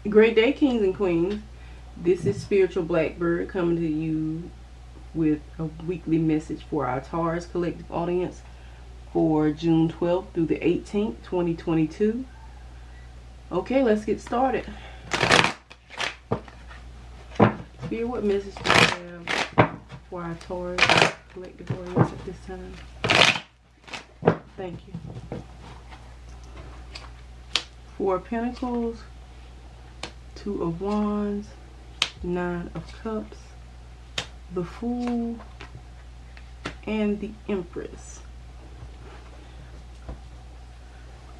Great day, kings and queens. This is Spiritual Blackbird coming to you with a weekly message for our Taurus collective audience for June 12th through the 18th, 2022. Okay, let's get started. Spirit, what message do you have for our Taurus collective audience at this time? Thank you. Four of Pentacles, Two of Wands, Nine of Cups, the Fool, and the Empress.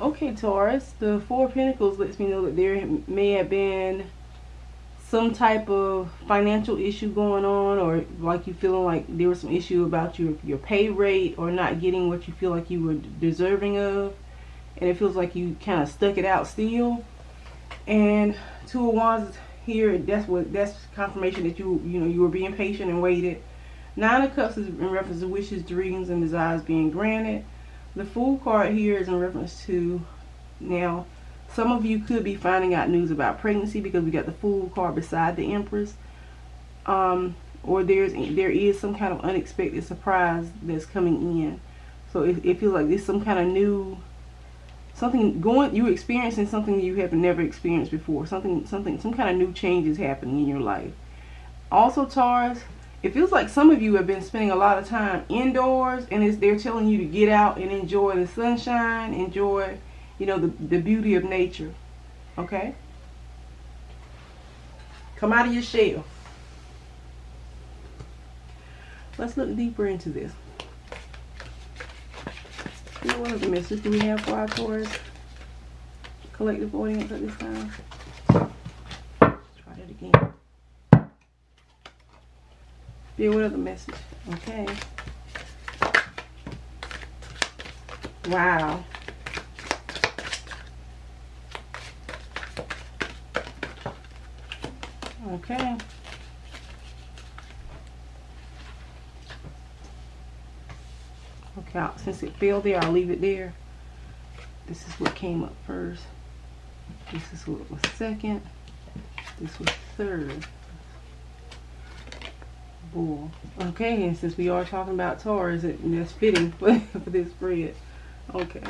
Okay, Taurus, the Four of Pentacles lets me know that there may have been some type of financial issue going on, or like you feeling like there was some issue about your pay rate, or not getting what you feel like you were deserving of, and it feels like you kind of stuck it out still. And Two of Wands here, that's confirmation that you were being patient and waited. Nine of Cups is in reference to wishes, dreams, and desires being granted. The Fool card here is in reference to, now, some of you could be finding out news about pregnancy because we got the Fool card beside the Empress. Or there is some kind of unexpected surprise that's coming in. So it feels like there's some kind of new you're experiencing something you have never experienced before. Some kind of new changes happening in your life. Also, Taurus, it feels like some of you have been spending a lot of time indoors, and they're telling you to get out and enjoy the sunshine, enjoy, the beauty of nature. Okay? Come out of your shell. Let's look deeper into this. What other message do we have for our Taurus collective audience at this time? Try that again. Yeah, what other message? Okay. Wow. Okay. Okay, since it fell there, I'll leave it there. This is what came up first. This is what was second. This was third. Bull. Okay, and since we are talking about Taurus, that's fitting for this spread. Okay.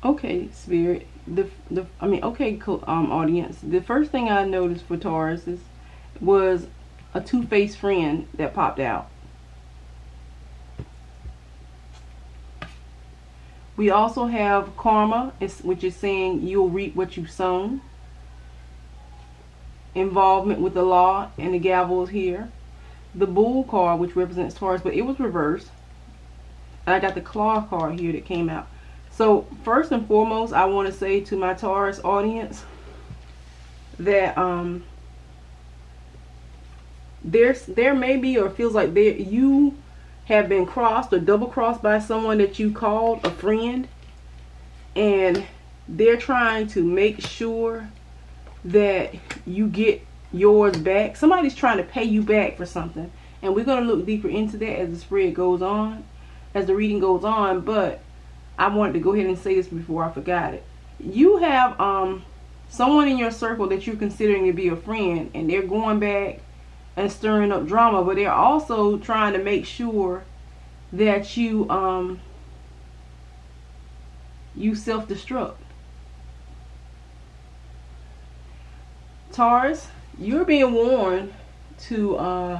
Okay, Spirit. Audience. The first thing I noticed for Taurus was a two-faced friend that popped out. We also have karma, which is saying you'll reap what you've sown. Involvement with the law, and the gavel is here. The Bull card, which represents Taurus, but it was reversed. I got the Claw card here that came out. So first and foremost, I want to say to my Taurus audience that there may be, or feels like you have been crossed or double crossed by someone that you called a friend, and they're trying to make sure that you get yours back. Somebody's trying to pay you back for something, and we're going to look deeper into that as the spread goes on, as the reading goes on. But I wanted to go ahead and say this before I forgot it. You have someone in your circle that you're considering to be a friend, and they're going back and stirring up drama, but they're also trying to make sure that you self-destruct. Taurus, you're being warned to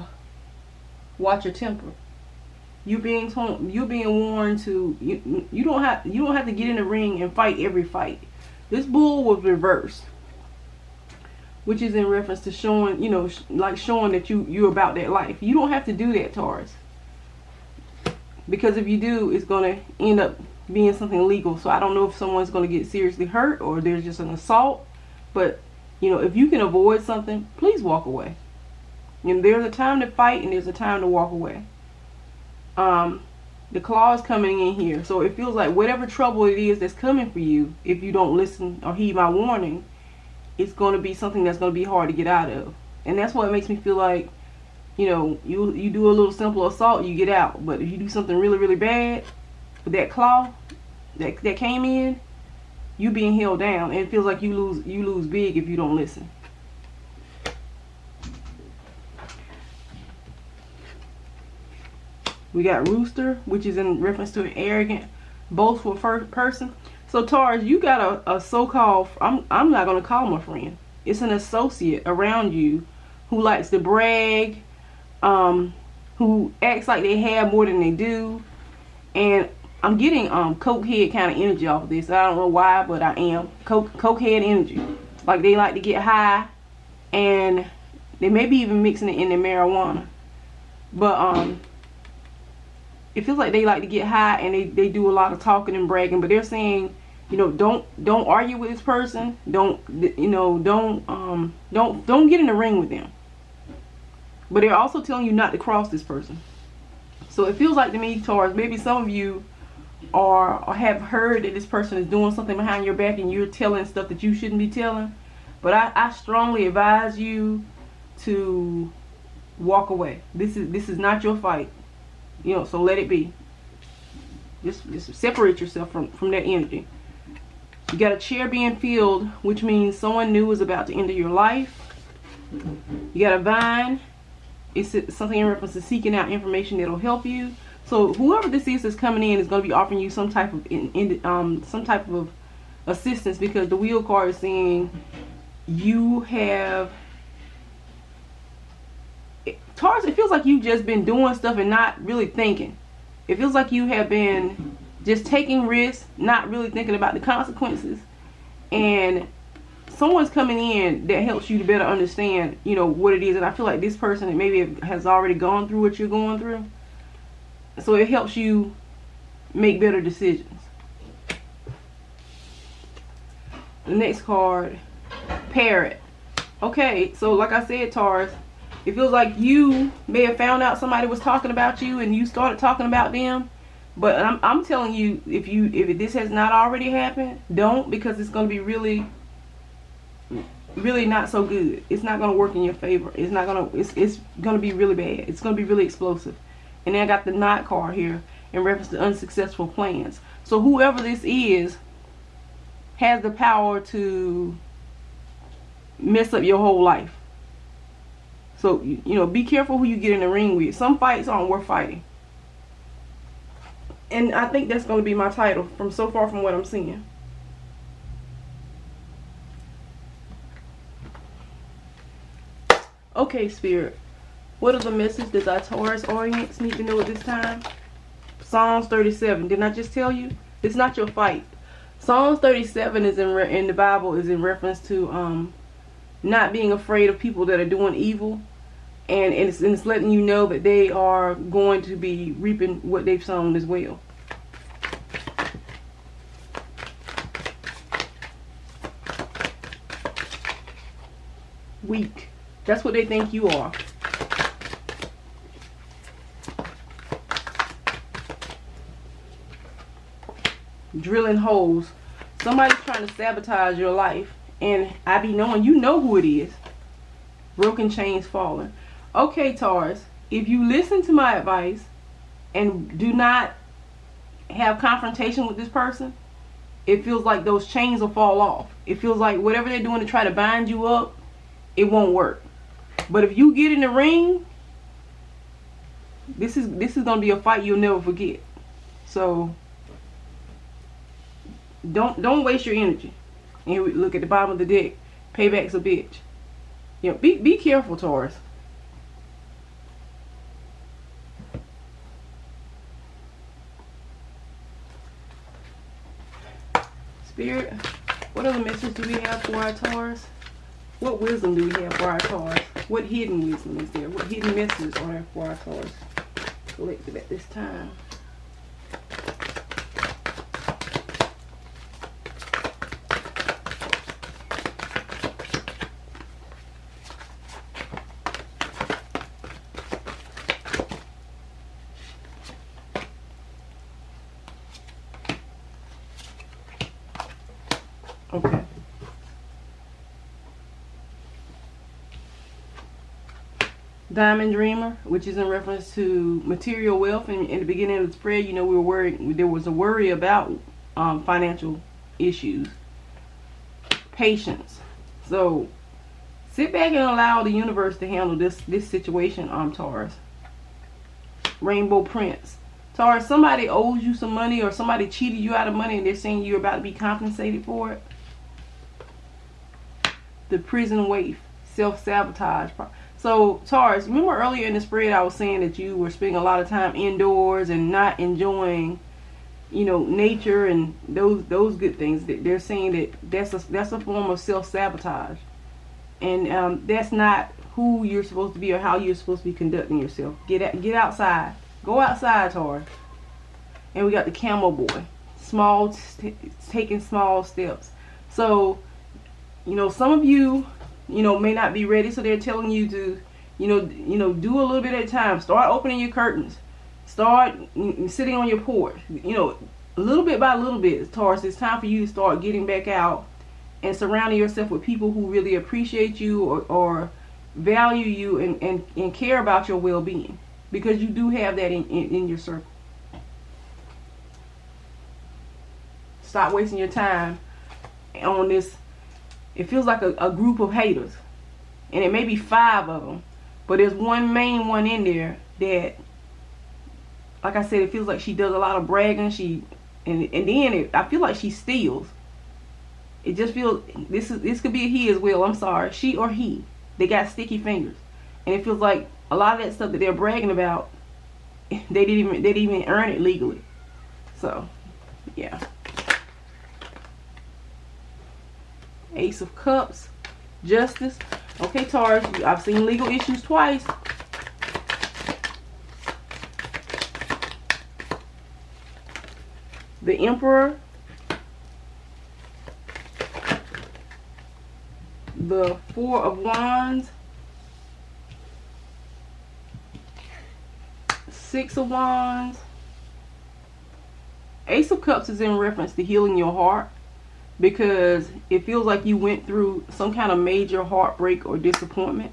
watch your temper. You're being warned to you don't have to get in the ring and fight every fight. This bull was reversed, which is in reference to showing, like showing that you're about that life. You don't have to do that, Taurus. because if you do, it's going to end up being something illegal. So I don't know if someone's going to get seriously hurt or there's just an assault. But, you know, if you can avoid something, please walk away. You know, there's a time to fight and there's a time to walk away. The claw is coming in here. So it feels like whatever trouble it is that's coming for you, if you don't listen or heed my warning, it's going to be something that's going to be hard to get out of. And that's what makes me feel like, you know, you do a little simple assault, you get out. But if you do something really, really bad with that claw that came in, you being held down. And it feels like you lose big if you don't listen. We got rooster, which is in reference to an arrogant, boastful person. So Taurus, you got a so-called, I'm not going to call him a friend. It's an associate around you who likes to brag, who acts like they have more than they do. And I'm getting cokehead kind of energy off of this. I don't know why, but I am. Cokehead energy. Like they like to get high, and they may be even mixing it in their marijuana. But it feels like they like to get high and they do a lot of talking and bragging, but they're saying, you know, don't argue with this person. Don't get in the ring with them. But they're also telling you not to cross this person. So it feels like to me, Taurus, maybe some of you or have heard that this person is doing something behind your back and you're telling stuff that you shouldn't be telling. But I strongly advise you to walk away. This is not your fight. You know, so let it be. Just separate yourself from that energy. You got a chair being filled, which means someone new is about to enter your life. You got a vine. It's something in reference to seeking out information that'll help you. So whoever this is that's coming in is going to be offering you some type of assistance, because the wheel card is saying you have. Taurus, it feels like you've just been doing stuff and not really thinking. It feels like you have been just taking risks, not really thinking about the consequences. And someone's coming in that helps you to better understand, you know, what it is. And I feel like this person maybe has already gone through what you're going through. So it helps you make better decisions. The next card, Parrot. Okay, so like I said, Taurus, it feels like you may have found out somebody was talking about you and you started talking about them. But I'm telling you, if this has not already happened, don't, because it's going to be really not so good. It's not going to work in your favor. It's going to be really bad. It's going to be really explosive. And then I got the Knot card here in reference to unsuccessful plans. So whoever this is has the power to mess up your whole life. So, you know, be careful who you get in the ring with. Some fights aren't worth fighting. And I think that's going to be my title from what I'm seeing. Okay, Spirit. What are the messages that our Taurus audience need to know at this time? Psalms 37. Didn't I just tell you? It's not your fight. Psalms 37 is in the Bible is in reference to not being afraid of people that are doing evil. And it's letting you know that they are going to be reaping what they've sown as well. Weak. That's what they think you are. Drilling holes. Somebody's trying to sabotage your life. And I be knowing, you know who it is. Broken chains falling. Okay, Taurus, if you listen to my advice and do not have confrontation with this person, it feels like those chains will fall off. It feels like whatever they're doing to try to bind you up, it won't work. But if you get in the ring, this is going to be a fight you'll never forget. So don't waste your energy. And here we look at the bottom of the deck. Payback's a bitch. You know, be careful, Taurus. Spirit, what other message do we have for our Taurus? What wisdom do we have for our Taurus? What hidden wisdom is there? What hidden messages are there for our Taurus collective at this time? Diamond Dreamer, which is in reference to material wealth. And in the beginning of the spread, you know, we were worried. There was a worry about financial issues. Patience. So sit back and allow the universe to handle this situation, Taurus. Rainbow Prince. Taurus, somebody owes you some money, or somebody cheated you out of money and they're saying you're about to be compensated for it. The Prison Waif. Self-sabotage. So Taurus, remember earlier in the spread I was saying that you were spending a lot of time indoors and not enjoying, you know, nature and those good things. They're saying that that's a form of self-sabotage, and that's not who you're supposed to be or how you're supposed to be conducting yourself. Get outside. Go outside, Taurus. And we got the Camel Boy. Taking small steps. So, you know, some of you, you know, may not be ready, so they're telling you to, you know, do a little bit at a time. Start opening your curtains. Start sitting on your porch. You know, little bit by little bit, Taurus, it's time for you to start getting back out and surrounding yourself with people who really appreciate you or value you and care about your well-being, because you do have that in your circle. Stop wasting your time on this. It feels like a group of haters, and it may be 5 of them, but there's one main one in there that, like I said, it feels like she does a lot of bragging. And then I feel like she steals. It just feels this could be a he as well. I'm sorry, she or he. They got sticky fingers, and it feels like a lot of that stuff that they're bragging about, they didn't even earn it legally. So, yeah. Ace of Cups, Justice. Okay, Taurus, I've seen legal issues twice. The Emperor, the Four of Wands, Six of Wands. Ace of Cups is in reference to healing your heart, because it feels like you went through some kind of major heartbreak or disappointment.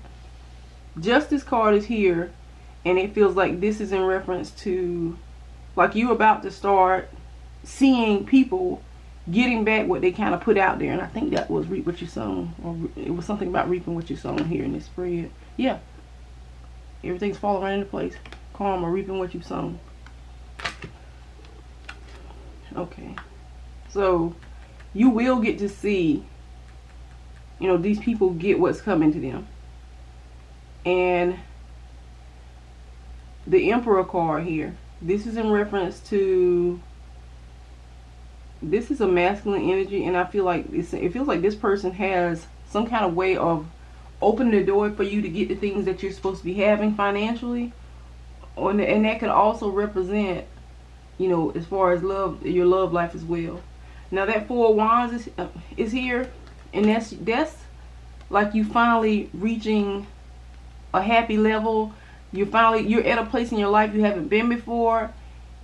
Justice card is here, and it feels like this is in reference to, like, you're about to start seeing people getting back what they kind of put out there. And I think that was reap what you sown, or it was something about reaping what you sown here in this spread. Yeah, everything's falling right into place. Karma, reaping what you sown. Okay, so you will get to see, you know, these people get what's coming to them. And the Emperor card here, this is in reference to, this is a masculine energy, and I feel like it feels like this person has some kind of way of opening the door for you to get the things that you're supposed to be having financially. And that could also represent, you know, as far as love, your love life as well. Now that Four of Wands is here, and that's like you finally reaching a happy level. You're at a place in your life you haven't been before,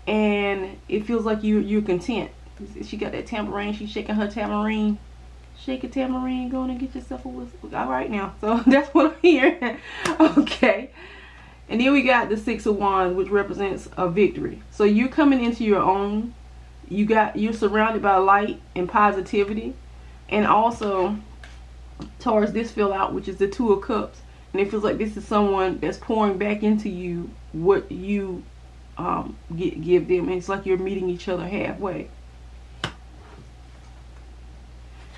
and it feels like you're content. She got that tambourine. She's shaking her tambourine. Shake a tambourine. Go on and get yourself a whistle. All right now. So that's what I'm hearing. Okay. And then we got the Six of Wands, which represents a victory. So you're coming into your own. You're surrounded by light and positivity. And also, Taurus, this fell out, which is the Two of Cups. And it feels like this is someone that's pouring back into you what you give them. And it's like you're meeting each other halfway.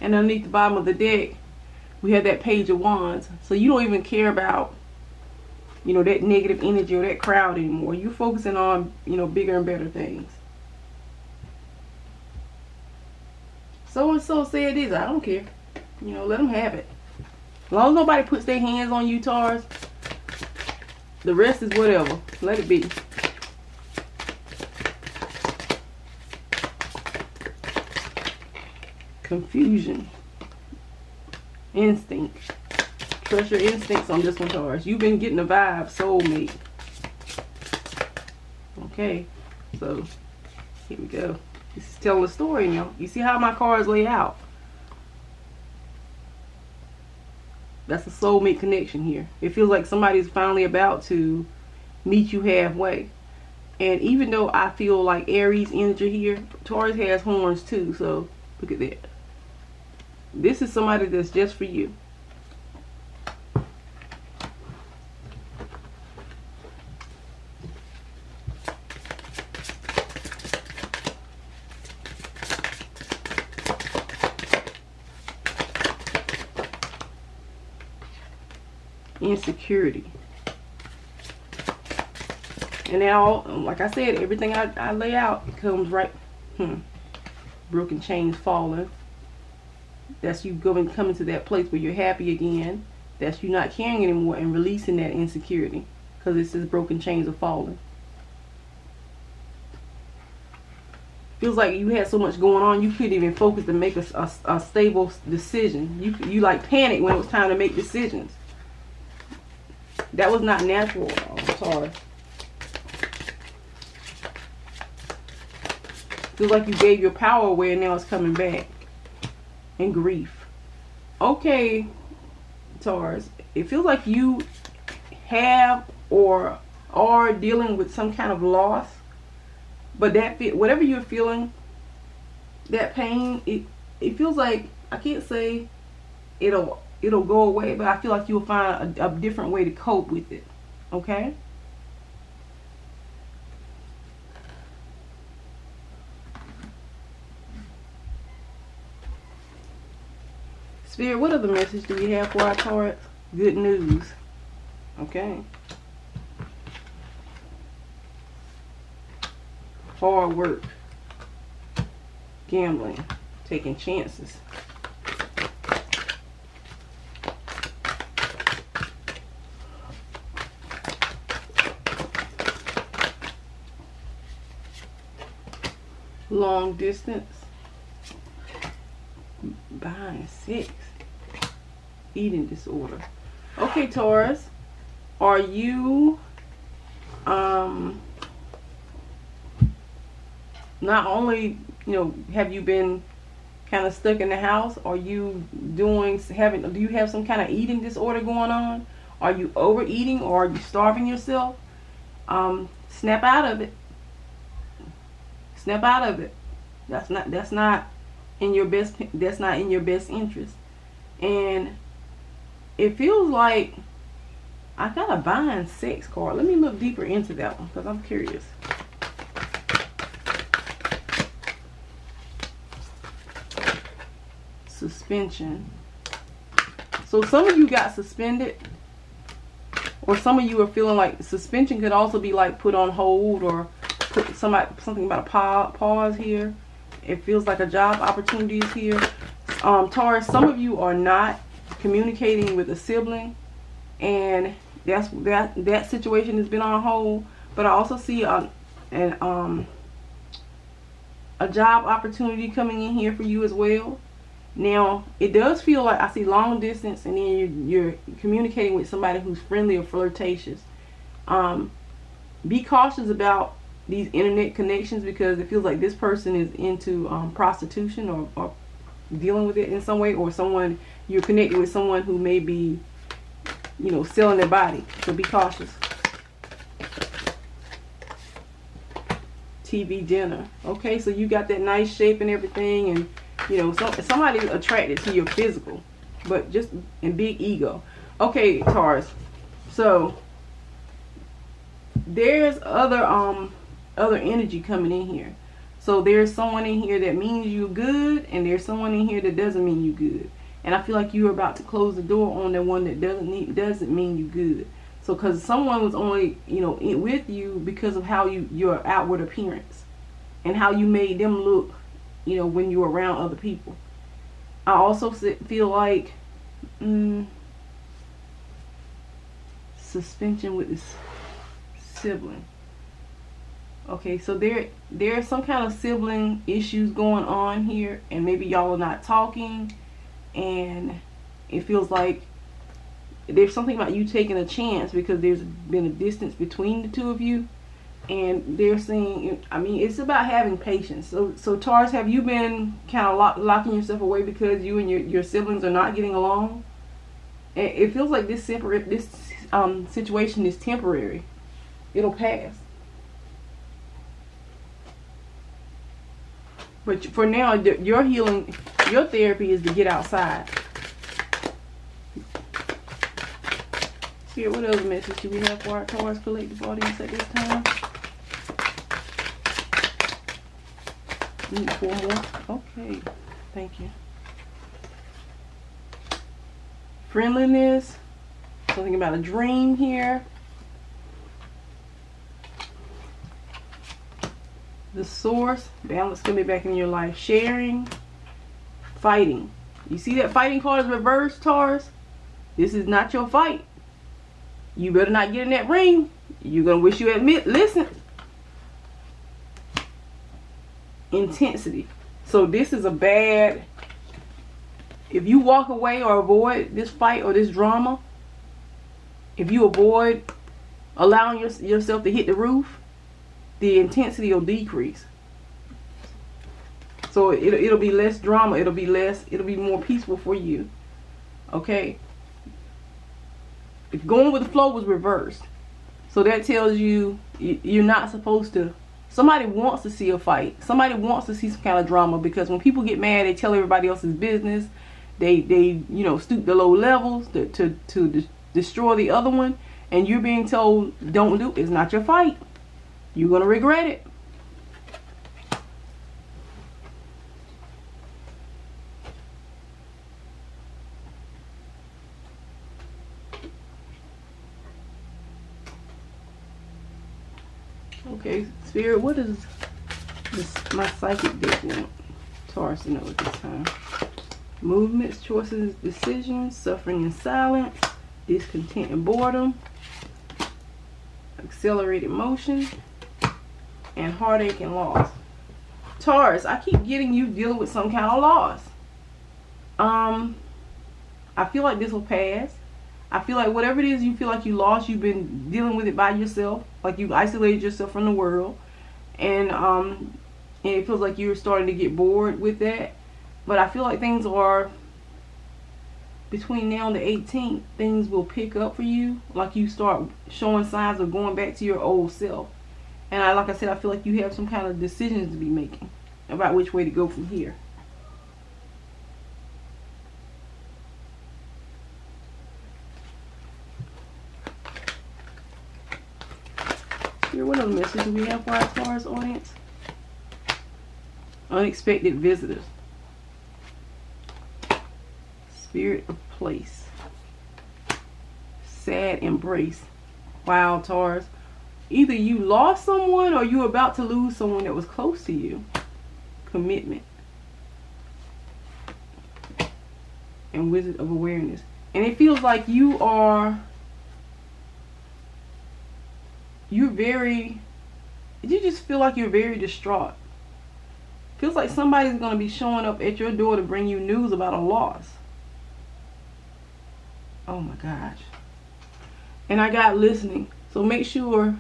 And underneath the bottom of the deck, we have that Page of Wands. So you don't even care about, you know, that negative energy or that crowd anymore. You're focusing on, you know, bigger and better things. So and so said this. I don't care. You know, let them have it. As long as nobody puts their hands on you, Taurus, the rest is whatever. Let it be. Confusion. Instinct. Trust your instincts on this one, Taurus. You've been getting the vibe, soulmate. Okay, so here we go. This is telling a story now. You see how my cards lay out. That's a soulmate connection here. It feels like somebody's finally about to meet you halfway. And even though I feel like Aries energy here, Taurus has horns too. So look at that. This is somebody that's just for you. Insecurity. And now, like I said, everything I lay out, it comes right. Broken chains falling. That's you coming to that place where you're happy again. That's you not caring anymore and releasing that insecurity. Because it says broken chains are falling. Feels like you had so much going on, you couldn't even focus to make a stable decision. You like panicked when it was time to make decisions. That was not natural, Taurus. Feels like you gave your power away and now it's coming back. And grief. Okay, Taurus. It feels like you have or are dealing with some kind of loss. But whatever you're feeling, that pain, it feels like, I can't say it'll go away, but I feel like you'll find a different way to cope with it. Okay? Spirit, what other message do we have for our Taurus? Good news. Okay. Hard work. Gambling. Taking chances. Long distance. Buying 6. Eating disorder. Okay, Taurus. Are you not only, have you been kind of stuck in the house? Are you do you have some kind of eating disorder going on? Are you overeating or are you starving yourself? Snap out of it. Snap out of it. That's not in your best interest. And it feels like I got a buying 6 card. Let me look deeper into that one because I'm curious. Suspension. So some of you got suspended, or some of you are feeling like suspension could also be like put on hold, or put something about a pause here. It feels like a job opportunity is here. Taurus, some of you are not communicating with a sibling, and that situation has been on hold. But I also see a job opportunity coming in here for you as well. Now, it does feel like I see long distance, and then you're communicating with somebody who's friendly or flirtatious. Be cautious about these internet connections because it feels like this person is into prostitution or dealing with it in some way, or you're connected with someone who may be, selling their body. So be cautious. TV dinner. Okay, so you got that nice shape and everything, and somebody's attracted to your physical, but just in big ego. Okay, Taurus. So there's other energy coming in here. So there's someone in here that means you good, and there's someone in here that doesn't mean you good. And I feel like you're about to close the door on the one that doesn't mean you good. So because someone was only with you because of how your outward appearance and how you made them look, when you're around other people. I also feel like suspension with this sibling. Okay, so there's some kind of sibling issues going on here, and maybe y'all are not talking, and it feels like there's something about you taking a chance because there's been a distance between the two of you, and they're saying, it's about having patience. So Taurus, have you been kind of locking yourself away because you and your siblings are not getting along? It feels like this situation is temporary. It'll pass. But for now, your healing, your therapy is to get outside. Spirit, what other message do we have for our Taurus collective audience at this time? Need 4 more. Okay, thank you. Friendliness. Something about a dream here. The source. Balance coming back in your life. Sharing. Fighting. You see that fighting card is reversed, Taurus? This is not your fight. You better not get in that ring. You're going to wish you admit. Listen. Intensity. So this is a bad... If you walk away or avoid this fight or this drama, if you avoid allowing yourself to hit the roof, the intensity will decrease. So it'll be less drama. It'll be more peaceful for you. Okay. If going with the flow was reversed, so that tells you you're not supposed to. Somebody wants to see a fight. Somebody wants to see some kind of drama, because when people get mad, they tell everybody else's business. They stoop to low levels to destroy the other one, and you're being told don't do it. It's not your fight. You're gonna regret it. Okay, Spirit, what is my psychic deck want Taurus to know at this time? Movements, choices, decisions, suffering and silence, discontent and boredom, accelerated motion, and heartache and loss. Taurus, I keep getting you dealing with some kind of loss. I feel like this will pass. I feel like whatever it is you feel like you lost, you've been dealing with it by yourself. Like you isolated yourself from the world. And it feels like you're starting to get bored with that. But I feel like things are, between now and the 18th, things will pick up for you. Like you start showing signs of going back to your old self. And like I said, I feel like you have some kind of decisions to be making about which way to go from here. Here, what other message do we have for our Taurus audience? Unexpected visitors. Spirit of place. Sad embrace. Wow, Taurus. Either you lost someone or you're about to lose someone that was close to you. Commitment. And Wizard of Awareness. And it feels like you just feel like you're very distraught. Feels like somebody's going to be showing up at your door to bring you news about a loss. Oh my gosh. And I got listening. So make sure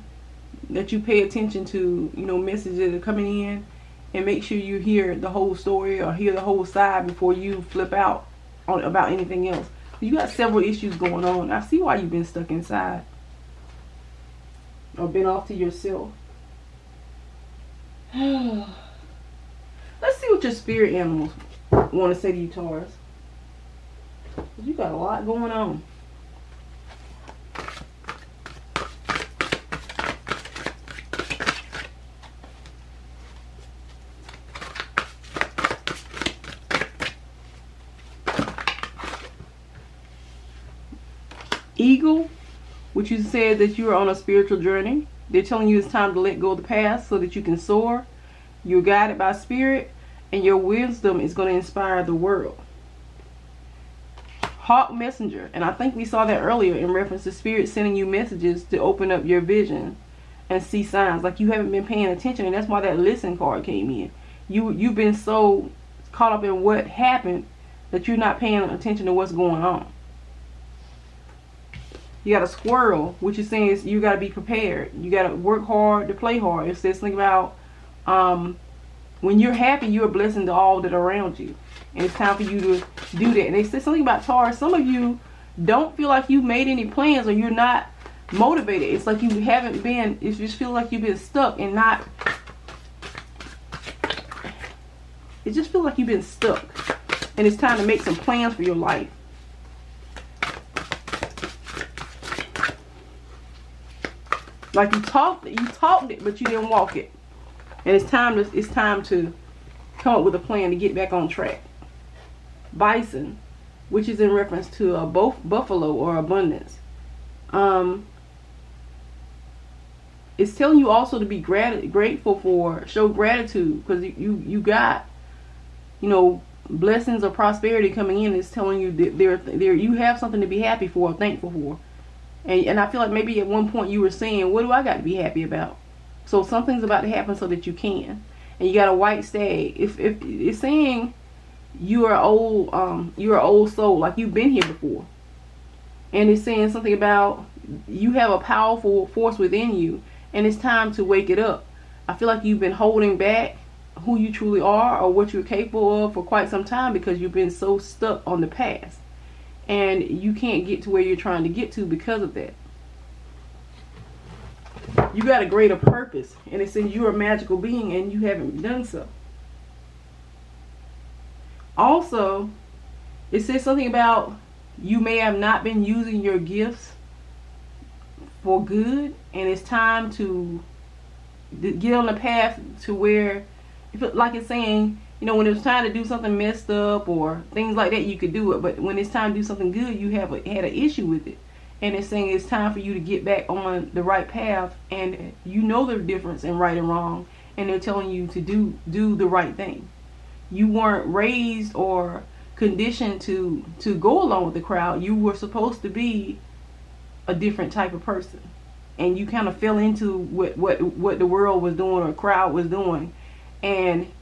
that you pay attention to, messages that are coming in, and make sure you hear the whole story or hear the whole side before you flip out about anything else. You got several issues going on. I see why you've been stuck inside or been off to yourself. Let's see what your spirit animals want to say to you, Taurus. You got a lot going on. Eagle, which you said that you are on a spiritual journey. They're telling you it's time to let go of the past so that you can soar. You're guided by spirit, and your wisdom is going to inspire the world. Hawk messenger, and I think we saw that earlier in reference to spirit sending you messages to open up your vision and see signs. Like you haven't been paying attention, and that's why that listen card came in. You've been so caught up in what happened that you're not paying attention to what's going on. You got a squirrel, which is saying you got to be prepared. You got to work hard to play hard. It says something about when you're happy, you're a blessing to all that are around you. And it's time for you to do that. And they said something about Taurus. Some of you, don't feel like you've made any plans, or you're not motivated. It's like you haven't been, it just feels like you've been stuck and not, it just feels like you've been stuck, and it's time to make some plans for your life. Like you talked it, but you didn't walk it, and it's time to come up with a plan to get back on track. Bison, which is in reference to a buffalo or abundance. It's telling you also to be grateful for, show gratitude, because you got, you know, blessings or prosperity coming in. It's telling you that there you have something to be happy for, thankful for. And I feel like maybe at one point you were saying, what do I got to be happy about? So something's about to happen so that you can. And you got a white stag. If it's saying you're an old soul, like you've been here before. And it's saying something about you have a powerful force within you, and it's time to wake it up. I feel like you've been holding back who you truly are or what you're capable of for quite some time, because you've been so stuck on the past. And you can't get to where you're trying to get to because of that. You got a greater purpose, and it says you're a magical being and you haven't done so. Also, it says something about you may have not been using your gifts for good, and it's time to get on the path to where, like it's saying, you know, when it's time to do something messed up or things like that, you could do it. But when it's time to do something good, you had an issue with it. And it's saying it's time for you to get back on the right path. And you know the difference in right and wrong. And they're telling you to do the right thing. You weren't raised or conditioned to go along with the crowd. You were supposed to be a different type of person. And you kind of fell into what the world was doing or crowd was doing. And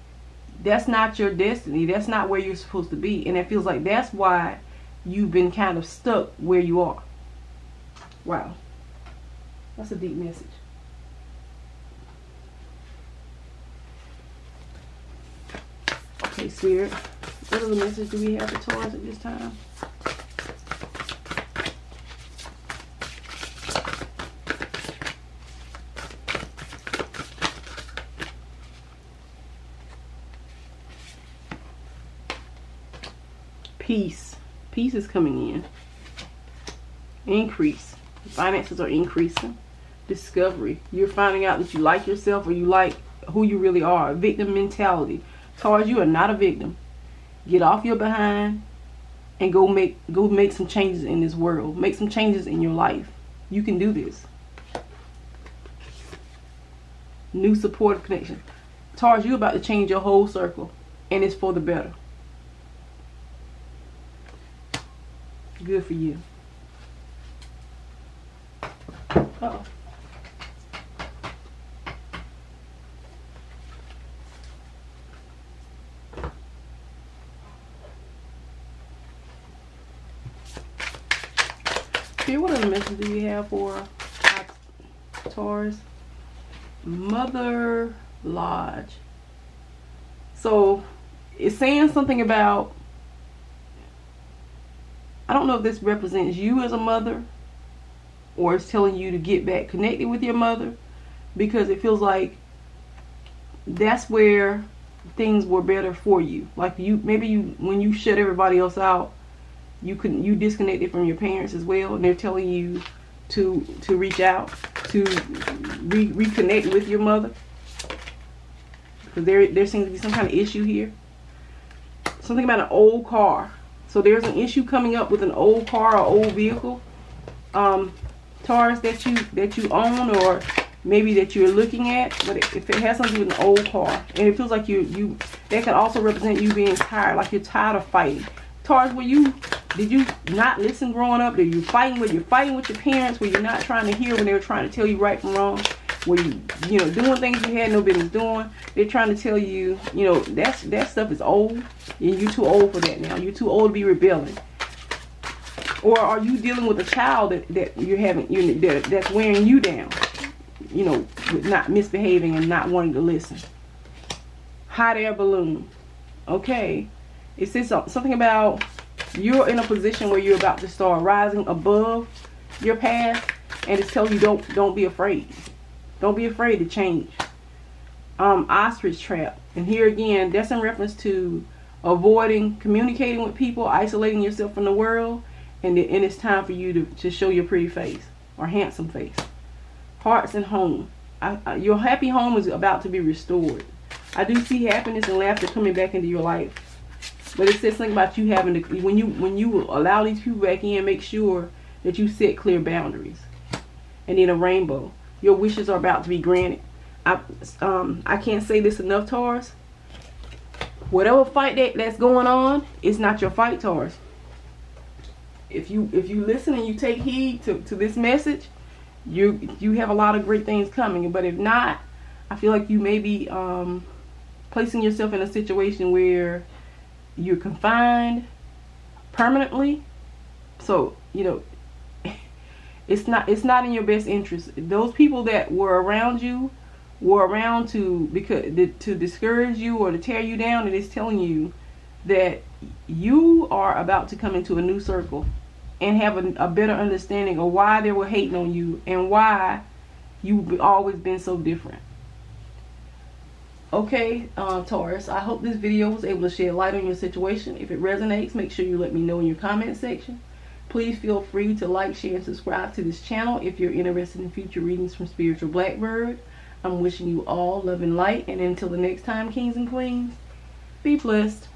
that's not your destiny. That's not where you're supposed to be. And it feels like that's why you've been kind of stuck where you are. Wow. That's a deep message. Okay, Spirit. What other message do we have for Taurus at this time? Peace. Peace is coming in. Increase. Finances are increasing. Discovery. You're finding out that you like yourself, or you like who you really are. Victim mentality. Taurus, you are not a victim. Get off your behind and go make some changes in this world. Make some changes in your life. You can do this. New supportive connection. Taurus, you're about to change your whole circle, and it's for the better. Good for you. Uh-oh. Okay, what other message do we have for Taurus? Mother Lodge. So it's saying something about, I don't know if this represents you as a mother, or it's telling you to get back connected with your mother, because it feels like that's where things were better for you. Like when you shut everybody else out, you disconnected from your parents as well, and they're telling you to reach out, to reconnect with your mother, because there seems to be some kind of issue here. Something about an old car. So there's an issue coming up with an old car or old vehicle, Taurus, that you own, or maybe that you're looking at. But if it has something to do with an old car, and it feels like that can also represent you being tired, like you're tired of fighting. Taurus, did you not listen growing up? Did you fighting with your parents? Were you not trying to hear when they were trying to tell you right from wrong? Were you doing things you had no business doing? They're trying to tell you, that stuff is old, and you're too old for that now. You're too old to be rebelling. Or are you dealing with a child that you're having, that's wearing you down, with not misbehaving and not wanting to listen? Hot air balloon. Okay. It says something about you're in a position where you're about to start rising above your past, and it's telling you don't be afraid. Don't be afraid to change. Ostrich trap. And here again, that's in reference to avoiding communicating with people, isolating yourself from the world, and it's time for you to show your pretty face or handsome face. Hearts and home. Your happy home is about to be restored. I do see happiness and laughter coming back into your life. But it says something about you having to, when you allow these people back in, make sure that you set clear boundaries. And then a rainbow. Your wishes are about to be granted. I can't say this enough, Taurus. Whatever fight that's going on, it's not your fight, Taurus. If you listen and you take heed to this message, you have a lot of great things coming. But if not, I feel like you may be placing yourself in a situation where you're confined permanently. So, you know, it's not in your best interest. Those people that were around you were around to discourage you or to tear you down, and it's telling you that you are about to come into a new circle and have a better understanding of why they were hating on you and why you've always been so different. Okay, Taurus, I hope this video was able to shed light on your situation. If it resonates, make sure you let me know in your comment section. Please feel free to like, share, and subscribe to this channel if you're interested in future readings from Spiritual Blackbird. I'm wishing you all love and light, and until the next time, kings and queens, be blessed.